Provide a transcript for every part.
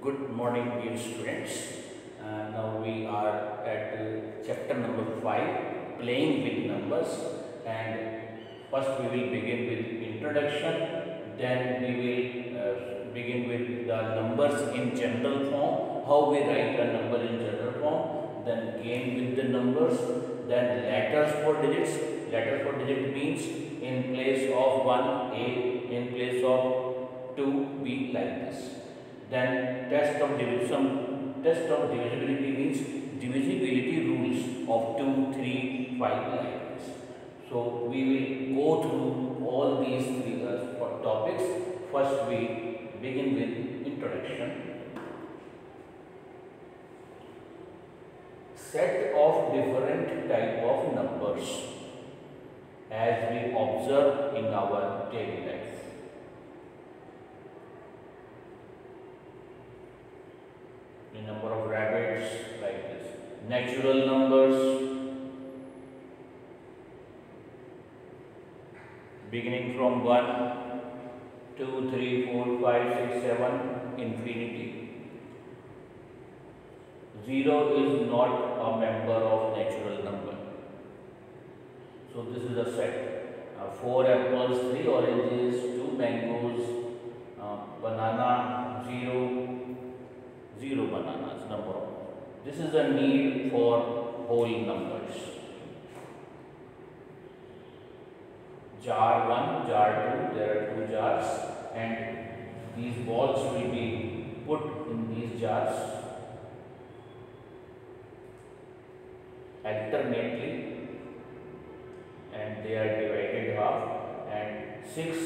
Good morning, dear students. Now we are at chapter number 5, playing with numbers. And first we will begin with introduction. Then we will begin with the numbers in general form, how we write a number in general form. Then game with the numbers. Then letters for digits. Letter for digit means in place of 1 A, in place of 2 B, like this. Then test of divisibility means divisibility rules of 2, 3, 5, like this. So we will go through all these three topics. First we begin with introduction. Set of different type of numbers as we observe in our daily life. The number of rabbits, like this. Natural numbers beginning from 1, 2, 3, 4, 5, 6, 7, infinity. 0 is not a member of natural number. So this is a set. 4 apples, 3 oranges, 2 mangoes, banana, 0 bananas, number of. This is a need for whole numbers. Jar 1, jar 2, there are 2 jars, and these balls will be put in these jars alternately, and they are divided half, and 6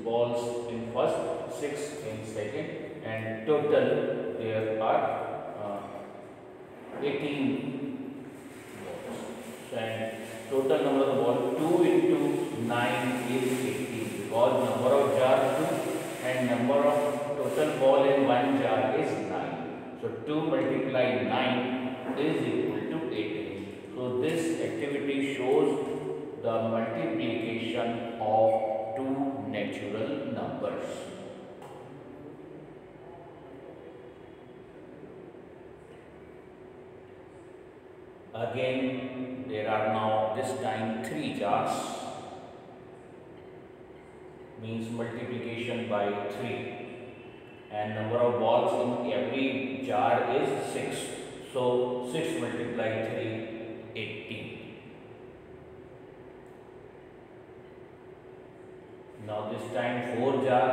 balls in first, 6 in second, and total there are 18 balls. And total number of the ball 2 into 9 is 18, because number of jars 2 and number of total ball in one jar is 9. So 2 multiply 9 is equal to 18. So this activity shows the multiplication of 2 natural numbers. Again, there are now this time 3 jars, means multiplication by 3, and number of balls in every jar is 6. So 6 multiply 3, 18. Now this time 4 jar,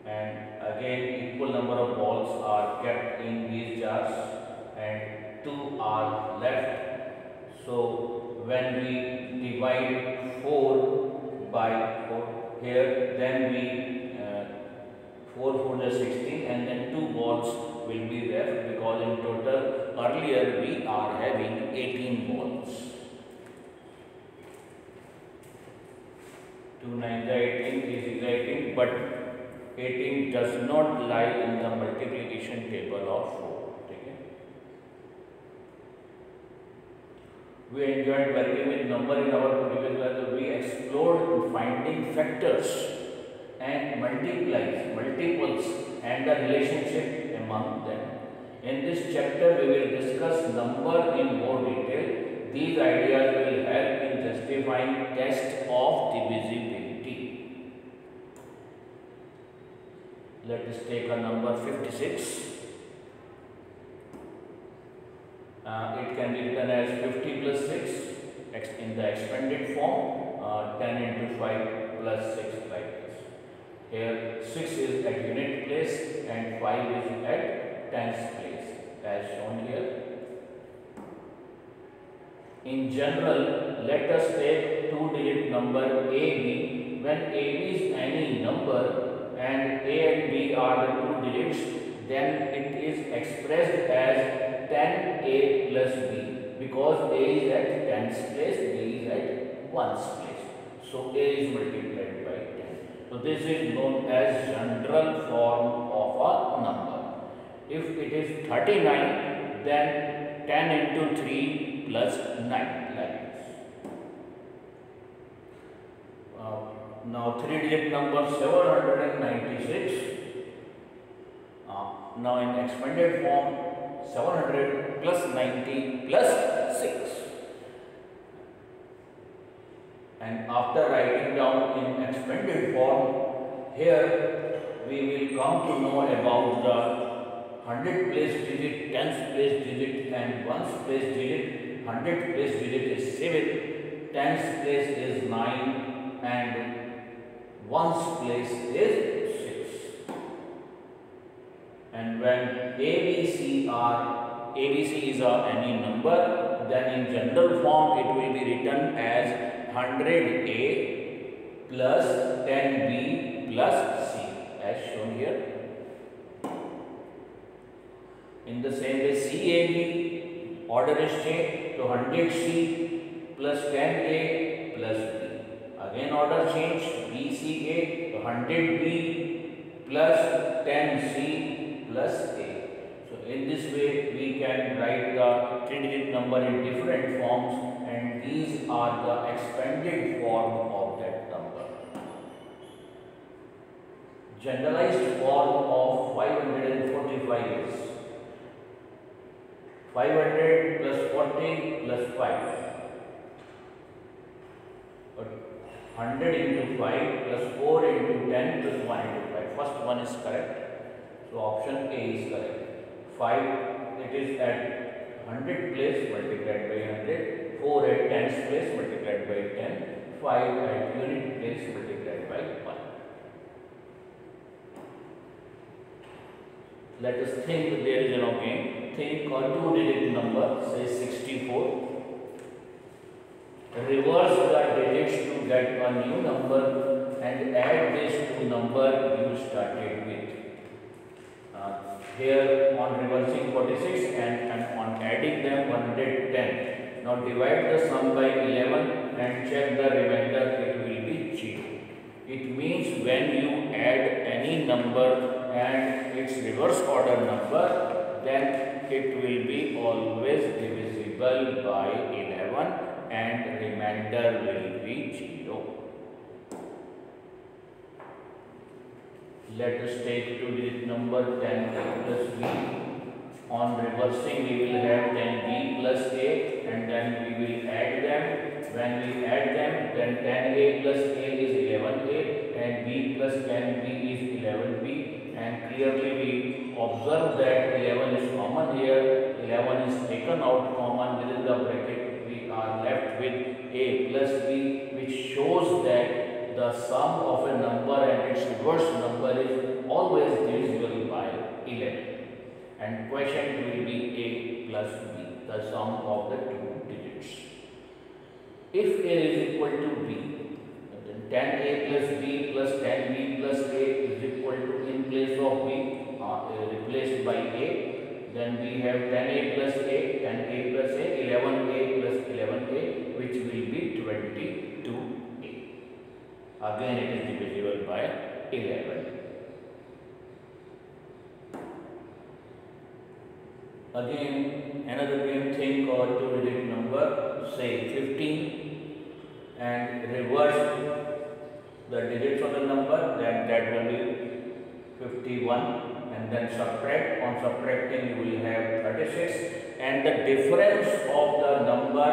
and again equal number of balls are kept in these jars, and 2 are left. So when we divide 4 by 4 here, then we 4 4 is 16, and then 2 balls will be left, because in total earlier we are having 18 balls. 2 9 18 is 18, but 18 does not lie in the multiplication table of 4. Okay? We enjoyed working with number in our previous class. We explored finding factors and multiples, and the relationship among them. In this chapter, we will discuss number in more detail. These ideas will help in justifying test of divisibility. Let us take a number 56. It can be written as 50 plus 6 in the expanded form, 10 into 5 plus 6, like this. Here 6 is at unit place and 5 is at tens place, as shown here. In general, let us take 2-digit number AB. When AB is any number and A and B are the 2 digits, then it is expressed as 10A plus B, because A is at tens place, B is at ones place. So A is multiplied by 10. So this is known as general form of a number. If it is 39, then 10 into 3 plus 9, like this. Now 3-digit number 796. Now in expanded form, 700 plus 90 plus 6. And after writing down in expanded form, here we will come to know about the 100 place digit, 10th place digit and 1st place digit. 100 place digit is 7, 10th place is 9 and 1st place is 6. And when ABC is any number, then in general form it will be written as 100A plus 10B plus C as shown here. In the same way CAB order is changed to 100C plus 10A plus B. Again order changed BCA to 100B plus 10C plus A. So in this way we can write the 3-digit number in different forms, and these are the expanded form of that number. Generalized form of 545 is 500 plus 40 plus 5. 100 into 5 plus 4 into 10 plus 1 into 5. First one is correct. So option A is correct. 5, it is at 100 place multiplied by 100. 4 at 10th place multiplied by 10. 5 at unit place multiplied by 1. Let us think there is an game. Think a 2-digit number, say 64. Reverse the digits to get a new number and add this to number you started with. Here on reversing 46 and on adding them 110. Now divide the sum by 11 and check the remainder, it will be 0. It means when you add any number and its reverse order number, then it will be always divisible by 11 and remainder will be 0. Let us take 2-digit number 10A plus B. On reversing we will have 10B plus A and then we will add them. When we add them, then 10A plus A is 11A and B plus 10B is 11B, and clearly we observe that 11 is common here. 11 is taken out common within the bracket. We are left with A plus B, which shows that the sum of a number and its reverse number is always divisible by 11. And quotient will be A plus B, the sum of the two digits. If A is equal to B, then 10A plus B plus 10B plus A is equal to, in place of B, replaced by A, then we have 10A plus A, 10A plus A, 11A plus 11A, which will be 22A. Again it is divisible by 11. Again another game, think or 2-digit number, say 15, and reverse the digits of the number, then that will be 51, and then subtract. On subtracting you will have 36, and the difference of the number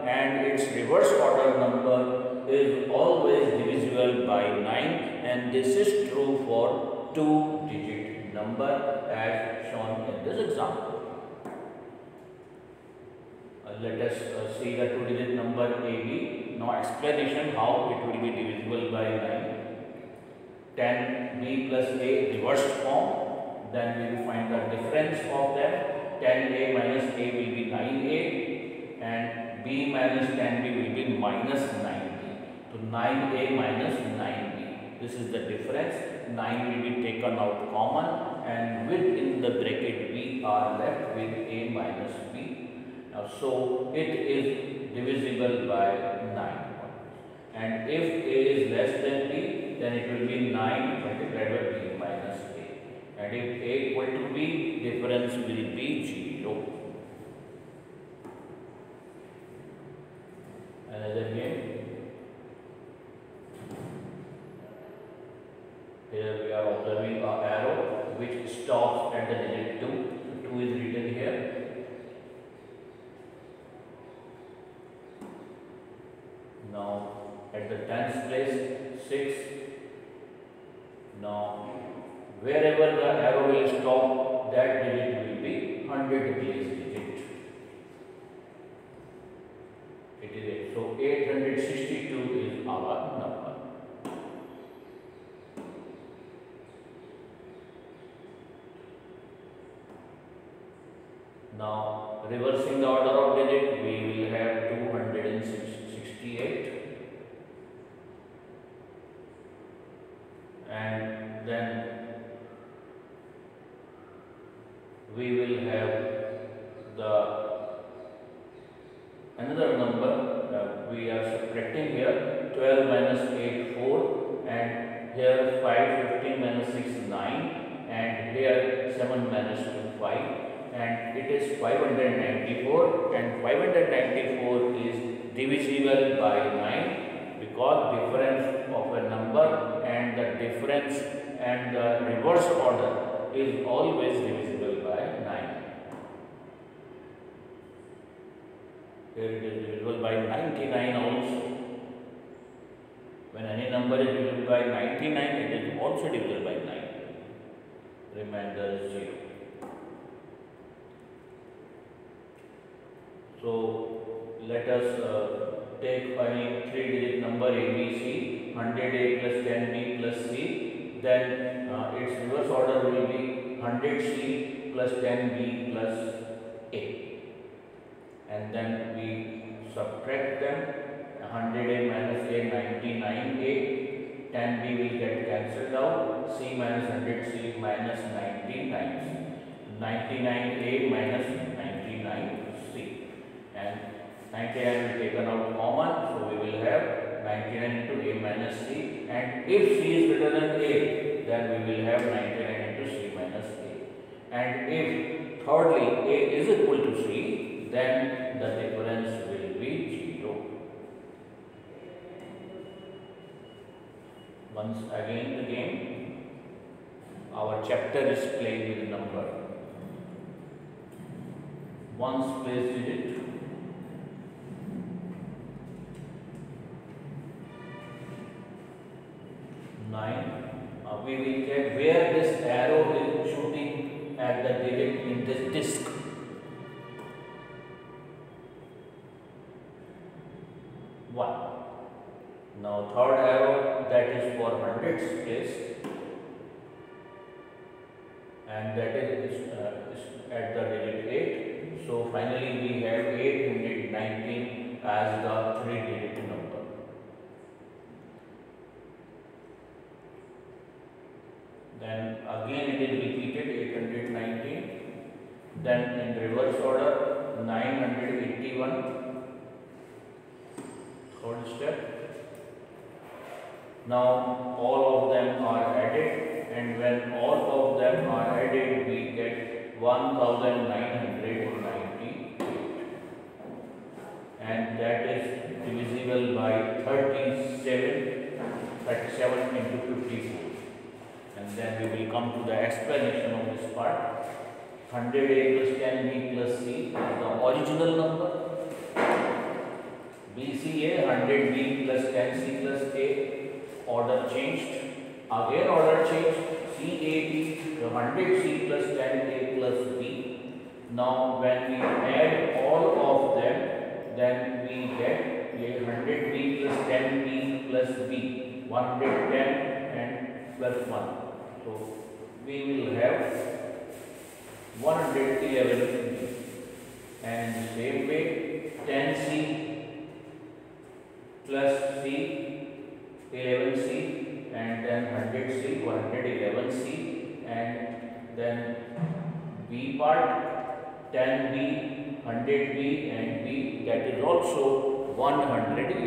and its reverse order number is always divisible by 9, and this is true for 2-digit number as shown in this example. Let us see the 2-digit number AB. Now explanation how it will be divisible by 9. 10B plus A reversed form, then we will find the difference of them. 10A minus A will be 9A and B minus 10B will be minus 9B. So 9A minus 9B. This is the difference. 9 will be taken out common, and within the bracket we are left with A minus B. Now, so it is divisible by 9. And if A is less than B, then it will be 9 multiplied by B minus A. And if A equal to B, difference will be 0. Another game. Here we are observing an arrow which stops at the digit 2. 2 is written here. Now at the tens place 6. Now wherever the arrow will stop, that digit will be 100 place digit. It is 8. So 862 is our number. Now reversing the order of digit, we will have 268, and then we will have the another number. We are subtracting here 12 minus 8 4, and here 5 15 minus 6 9, and here 7 minus 2 5, and it is 594, and 594 is divisible by 9, because difference of a number and the difference and the reverse order is always divisible by 9. Here it is divisible by 99 also. When any number is divisible by 99, it is also divisible by 9. Remainder is 0. So let us take any 3-digit number ABC, 100A plus 10B plus C. Then its reverse order will be 100C plus 10B plus A. And then we subtract them. 100A minus A, 99A. 10B will get cancelled out. C minus 100C minus 99. 99A minus 99C. And 99 will be taken out common, so we will have 99 into A minus C, and if C is greater than A, then we will have 99 into C minus A, and if thirdly A is equal to C, then the difference will be 0. Once again our chapter is playing with number. Ones place digit, 9. We will check where this arrow is shooting at the digit in this disc. One. Now third arrow, that is for hundreds place, and that is at the digit 8. So finally we have 819 as the 3-digit number. Then again it is repeated 819. Then in reverse order 981. Third step. Now all of them are added, and when all of them are added, we get 1998, and that is divisible by 37 into 54. And then we will come to the explanation of this part. 100A plus 10B plus C is the original number. BCA 100B plus 10C plus A, order changed. Again order changed. CAB 100C plus 10A plus B. Now when we add all of them, then we get 100B plus 10B plus B, 110 and plus 1. So we will have 111, and same way 10C plus C, 11C, and then 100C, 111C, and then B part 10B, 100B, and B, that is also 111B.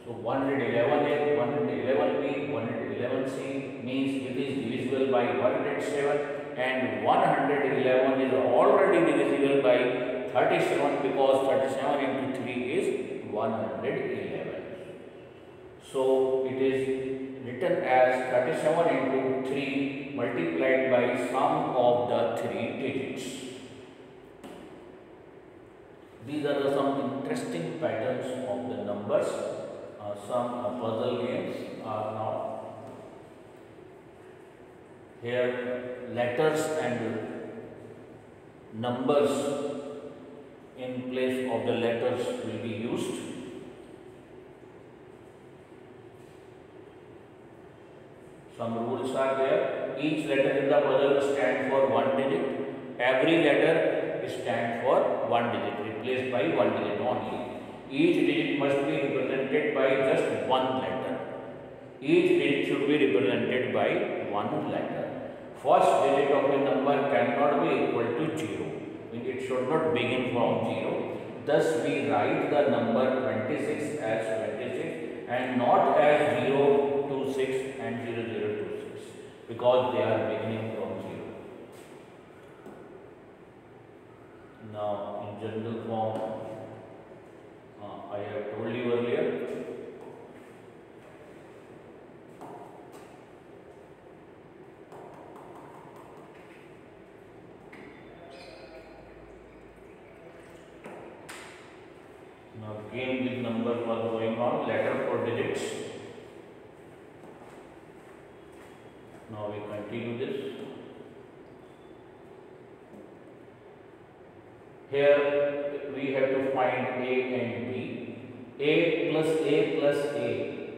So 111 is 111B, 111C means it is divisible by 107, and 111 is already divisible by 37, because 37 into 3 is 111. So it is written as 37 into 3 multiplied by sum of the 3 digits. These are some interesting patterns of the numbers. Some puzzle games are now here. Letters and numbers in place of the letters will be used. Some rules are there. Each letter in the puzzle stands for one digit. Every letter stands for one digit, replaced by one digit only. Each digit must be represented by just one letter. Each digit should be represented by one letter. First digit of the number cannot be equal to 0. It should not begin from 0. Thus we write the number 26 as 26 and not as 0, 26 and 0026 because they are beginning from 0. Now in general form, I have told you earlier. Now game with numbers was going on, letter for digits. Now we continue this. Here we have to find A and B. A plus A plus A,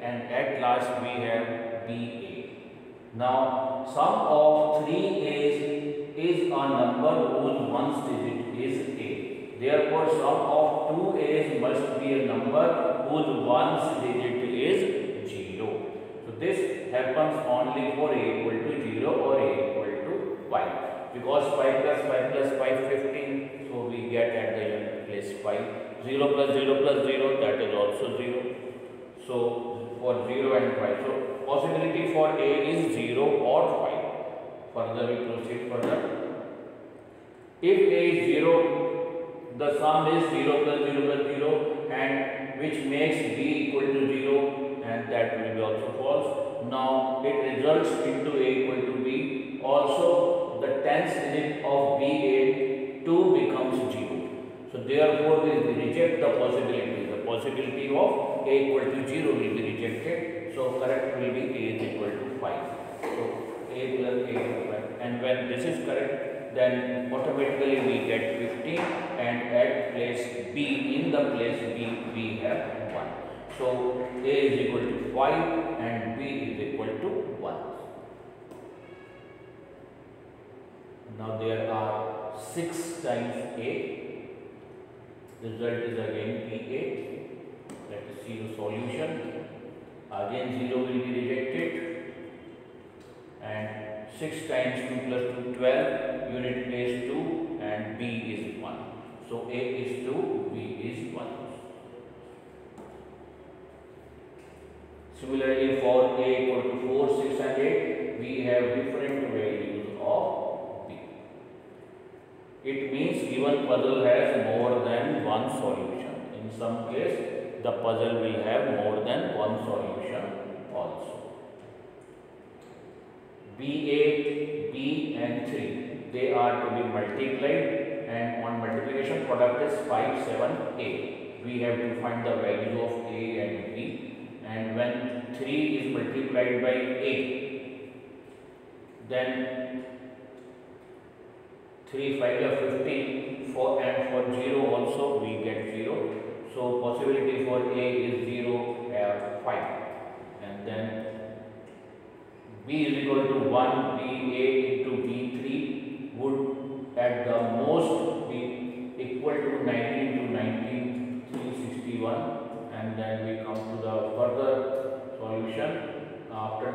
and at last we have BA. Now sum of 3 A's is a number whose ones digit is A. Therefore sum of 2 A's must be a number whose ones digit is 0. So this happens only for A equal to 0 or A equal to 5. Because 5 plus 5 plus 5 15, so we get at the unit place 5. 0 plus 0 plus 0, that is also 0. So for 0 and 5, so possibility for A is 0 or 5. Further we proceed further. If A is 0, the sum is 0 plus 0 plus 0, and which makes B equal to 0, and that will be also false. Now it results into A equal to B. Also the tens digit of BA 2 becomes 0. So therefore we reject the possibility. The possibility of A equal to 0 will be rejected. So correct will be A is equal to 5. So A plus A equal to 5. And when this is correct, then automatically we get 15, and at place B, in the place B, we have 1. So A is equal to 5 and B is equal to 1. Now there are 6 times A. Result is again P8. Let us see the solution. Again 0 will be rejected. And 6 times 2 plus 2, 12. Unit place 2 and B is 1. So A is 2, B is 1. Similarly for A equal to 4, 6 and 8, we have different values of B. It means given puzzle has more than one solution. In some case, the puzzle will have more than one solution also. B8, B and 3, they are to be multiplied, and on multiplication product is 5, 7, 8. We have to find the value of A and B, and when 3 is multiplied by 8, then 3, 5 are 15, and for 0 also we get 0. So possibility for A is 0 or 5, and then B is equal to 1, BA into B3 would at the most be equal to 19 into 19, 361, and then we come to the further solution after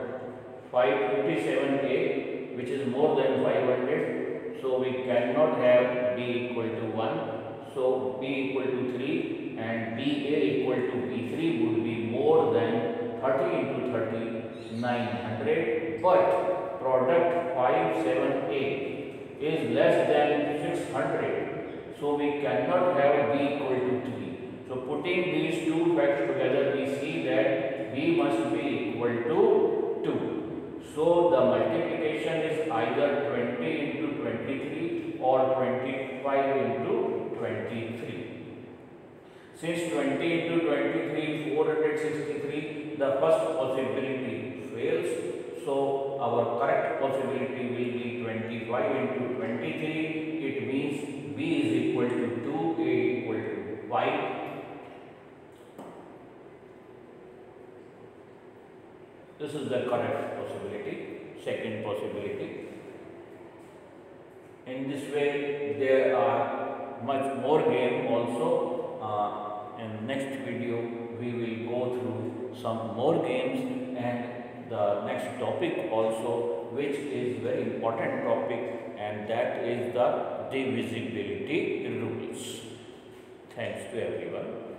557A, which is more than 500. So we cannot have B equal to 1. So B equal to 3 and BA equal to B3 would be more than 30 into 30, 900. But product 578 is less than 600. So we cannot have B equal to 3. So putting these two facts together, we see that B must be equal to So the multiplication is either 20 into 23 or 25 into 23. Since 20 into 23, 463, the first possibility fails. So our correct possibility will be 25 into 23. It means B is equal to 2, A equal to 5. This is the correct possibility, second possibility. In this way, there are much more game also. In next video, we will go through some more games and the next topic also, which is very important topic, and that is the divisibility rules. Thanks to everyone.